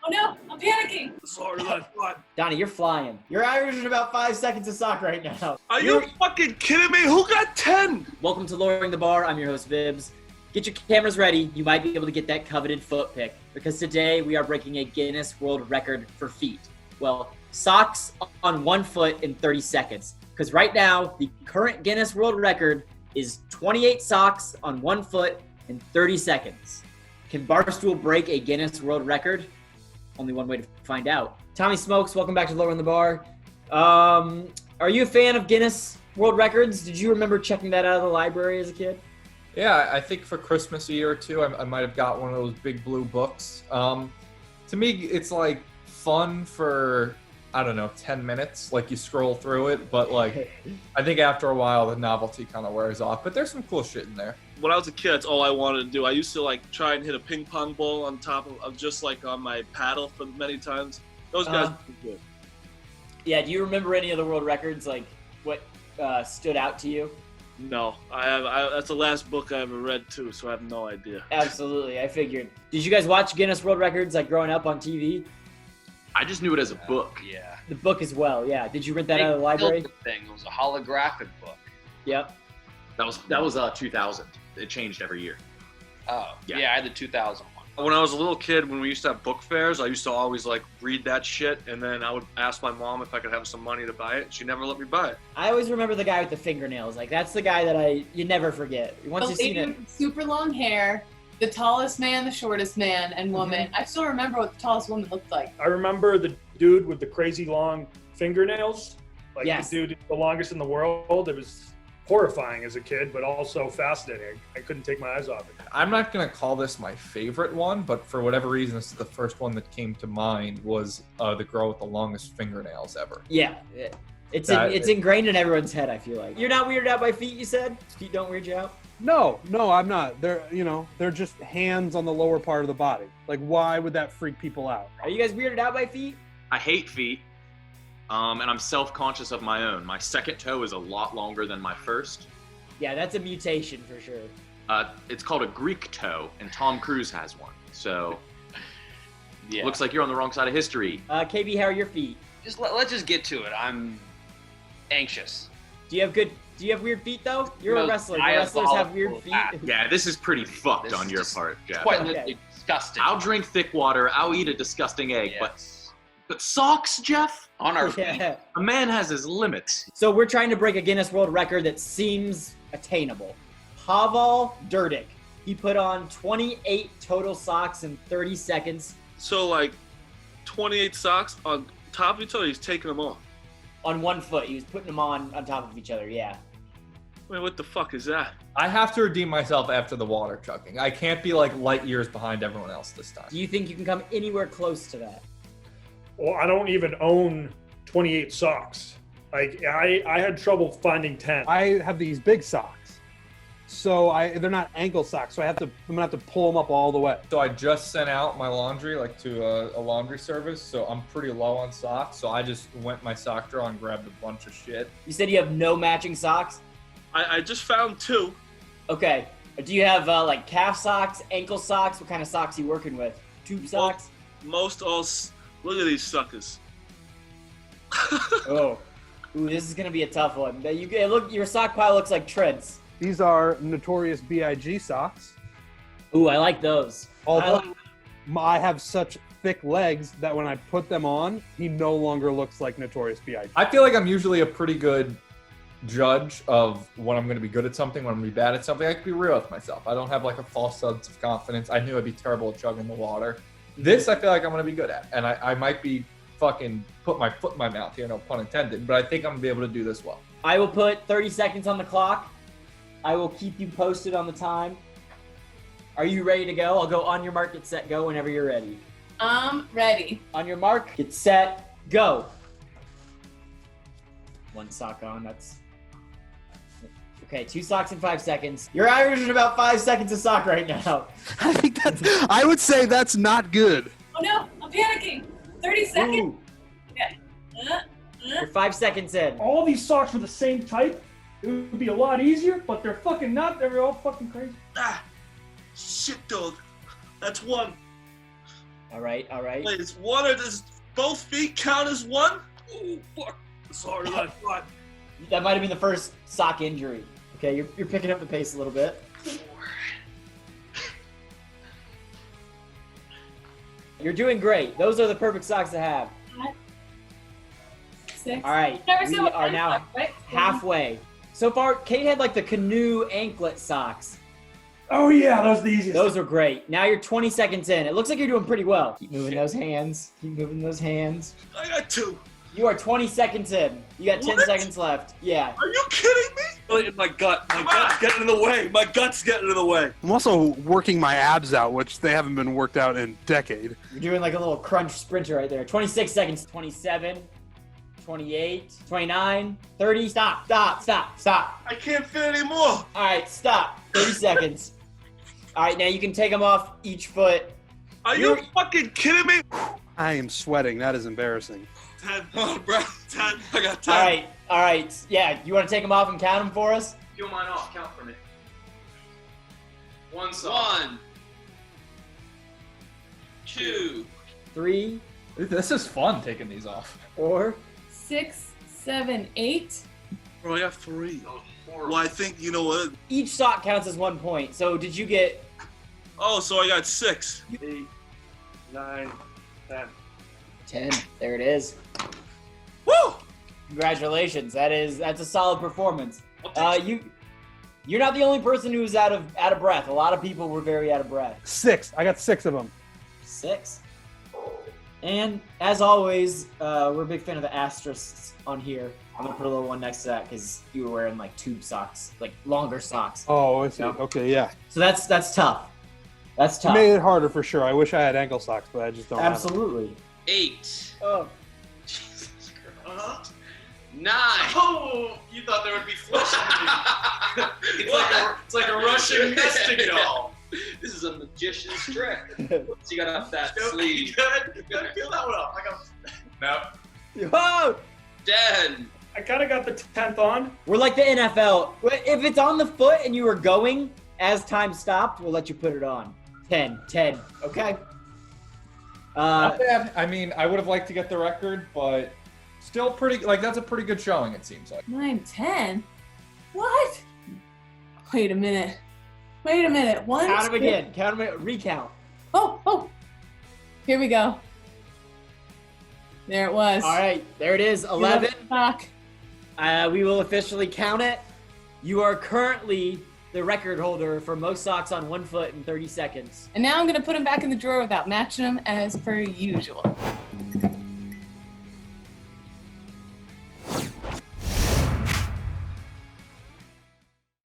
Oh no, I'm panicking. It's harder than I thought. Donnie, you're flying. You're averaging about 5 seconds of sock right now. Are you fucking kidding me? Who got 10? Welcome to Lowering the Bar. I'm your host, Vibs. Get your cameras ready. You might be able to get that coveted foot pick because today we are breaking a Guinness World Record for feet. Well, socks on 1 foot in 30 seconds. Because right now, the current Guinness World Record is 28 socks on 1 foot in 30 seconds. Can Barstool break a Guinness World Record? Only one way to find out. Tommy Smokes, welcome back to Lowering the Bar. Are you a fan of Guinness World Records? Did you remember checking that out of the library as a kid? Yeah, I think for Christmas a year or two, I might have got one of those big blue books. To me, it's like fun for, I don't know, 10 minutes. Like you scroll through it, but like, I think after a while, the novelty kind of wears off. But there's some cool shit in there. When I was a kid, that's all I wanted to do. I used to like try and hit a ping pong ball on top of just like on my paddle for many times. Those guys were good. Yeah, do you remember any of the world records? Like what stood out to you? No, that's the last book I ever read too, so I have no idea. Absolutely, I figured. Did you guys watch Guinness World Records like growing up on TV? I just knew it as a book. Yeah. The book as well, yeah. Did you rent that out of the library? Thing. It was a holographic book. Yep. That was 2000. It changed every year. Oh, Yeah. yeah, I had the 2000 one. When I was a little kid, when we used to have book fairs, I used to always like read that shit, and then I would ask my mom if I could have some money to buy it. She never let me buy it. I always remember the guy with the fingernails. Like that's the guy that you never forget. Once you've seen it. Super long hair, the tallest man, the shortest man, and woman. I still remember what the tallest woman looked like. I remember the dude with the crazy long fingernails. Like Yes. the dude, the longest in the world. It was horrifying as a kid, but also fascinating. I couldn't take my eyes off it. I'm not going to call this my favorite one, but for whatever reason, this is the first one that came to mind was the girl with the longest fingernails ever. Yeah. It's ingrained in everyone's head, I feel like. You're not weirded out by feet, you said? Feet don't weird you out? No, I'm not. They're just hands on the lower part of the body. Like, why would that freak people out? Are you guys weirded out by feet? I hate feet, and I'm self-conscious of my own. My second toe is a lot longer than my first. Yeah, that's a mutation for sure. It's called a Greek toe, and Tom Cruise has one. So, Yeah. looks like you're on the wrong side of history. KB, how are your feet? Let's just get to it. I'm anxious. Do you have weird feet though? You're a No, wrestler. Do I have wrestlers have weird follicle feet? back. Yeah, this is pretty fucked This on is your just part, Jeff. Quite Okay. literally disgusting. I'll drink thick water. I'll eat a disgusting egg, Yes. but socks, Jeff? On our feet. Yeah. A man has his limits. So we're trying to break a Guinness World Record that seems attainable. Pavol Durdick. He put on 28 total socks in 30 seconds So like 28 socks on top of each other, he's taking them off. on 1 foot. He was putting them on top of each other, yeah. Wait, what the fuck is that? I have to redeem myself after the water chucking. I can't be like light years behind everyone else this time. Do you think you can come anywhere close to that? Well, I don't even own 28 socks. Like I had trouble finding 10. I have these big socks, so they're not ankle socks. So I'm gonna have to pull them up all the way. So I just sent out my laundry like to a laundry service, so I'm pretty low on socks. So I just went my sock drawer and grabbed a bunch of shit. You said you have no matching socks? I just found 2. Okay. Do you have like calf socks, ankle socks? What kind of socks are you working with? Tube socks? Most all. Look at these suckers. Oh. Ooh, this is gonna be a tough one. Look, your sock pile looks like Trent's. These are Notorious B.I.G. socks. Ooh, I like those. Although I have such thick legs that when I put them on, he no longer looks like Notorious B.I.G. I feel like I'm usually a pretty good judge of when I'm going to be good at something, when I'm going to be bad at something. I can be real with myself. I don't have like a false sense of confidence. I knew I'd be terrible at chugging the water. This I feel like I'm going to be good at. And I might be fucking put my foot in my mouth here, no pun intended, but I think I'm going to be able to do this well. I will put 30 seconds on the clock. I will keep you posted on the time. Are you ready to go? I'll go on your mark, get set, go whenever you're ready. I'm ready. On your mark, get set, go. 1 sock on, that's... Okay, 2 socks in 5 seconds. You're averaging about 5 seconds a sock right now. I would say that's not good. Oh no, I'm panicking. 30 seconds. Ooh, Okay. you're 5 seconds in. All these socks were the same type. It would be a lot easier, but they're fucking not. They're all fucking crazy. Ah, shit, dog. That's 1. All right. Wait, it's one or does both feet count as one? Oh, fuck. It's harder than I thought. That might have been the first sock injury. Okay, you're picking up the pace a little bit. You're doing great. Those are the perfect socks to have. 6. All right, we are now halfway. So far, Kate had like the canoe anklet socks. Oh yeah, those are the easiest. Those are great. Now you're 20 seconds in. It looks like you're doing pretty well. Keep moving those hands. Keep moving those hands. I got 2. You are 20 seconds in. You got 10 What? seconds left. Yeah. Are you kidding me? Look at my gut. My gut's getting in the way. My gut's getting in the way. I'm also working my abs out, which they haven't been worked out in a decade. You're doing like a little crunch sprinter right there. 26 seconds. 27, 28, 29, 30. Stop. I can't fit anymore. All right, stop. 30 seconds. All right, now you can take them off each foot. Are you fucking kidding me? I am sweating. That is embarrassing. 10. Oh, bro. 10. I got 10. All right. Yeah, you want to take them off and count them for us? Peel mine off. Count for me. 1 sock. 1, 2, 3, This is fun taking these off. 4. 6, 7, 8. Bro, I got 3. That was horrible. Well, I think, you know what? Each sock counts as 1 point. So did you get Oh, so I got 6. 8, 9, 10. 10? There it is. Woo! Congratulations. That's a solid performance. I'll take You're not the only person who's out of breath. A lot of people were very out of breath. 6. I got 6 of them. 6. And as always, we're a big fan of the asterisks on here. I'm gonna put a little one next to that because you were wearing like tube socks, like longer socks. Oh, I see. No. Okay, yeah. So that's tough. That's tough. Made it harder for sure. I wish I had ankle socks, but I just don't Absolutely. 8, Oh. Jesus Christ. 9. Oh, you thought there would be flesh in me. It's like a Russian nesting doll. This is a magician's trick. So you got off that sleeve. You gotta peel that one off. No. Whoa! 10. I kind of got the 10th on. We're like the NFL. If it's on the foot and you were going as time stopped, we'll let you put it on. 10. Okay. Not bad. I mean, I would have liked to get the record, but still pretty. Like that's a pretty good showing. It seems like. 9, 10. What? Wait a minute. 1. Count them 2. again. Count them. Recount. Oh. Here we go. There it was. All right. There it is. 11. Sock. We will officially count it. You are currently the record holder for most socks on 1 foot in 30 seconds. And now I'm going to put them back in the drawer without matching them as per usual.